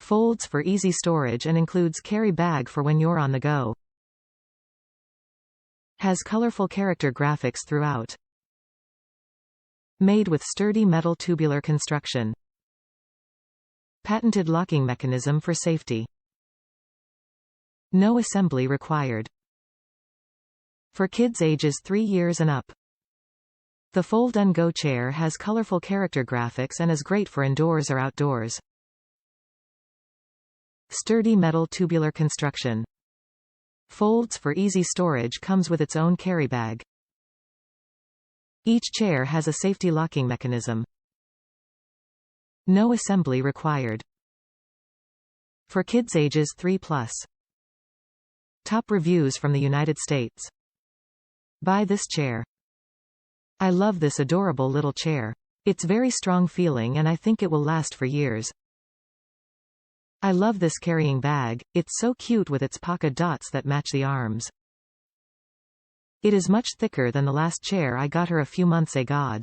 Folds for easy storage and includes carry bag for when you're on the go. Has colorful character graphics throughout. Made with sturdy metal tubular construction. Patented locking mechanism for safety. No assembly required. For kids ages 3 years and up. The Fold & Go chair has colorful character graphics and is great for indoors or outdoors. Sturdy metal tubular construction. Folds for easy storage, comes with its own carry bag. Each chair has a safety locking mechanism. No assembly required. For kids ages 3+. Top reviews from the United States. Buy this chair. I love this adorable little chair. It's very strong feeling and I think it will last for years. I love this carrying bag, it's so cute with its pok-a-dots that match the arms. It is much thicker than the last chair I got her a few months ago.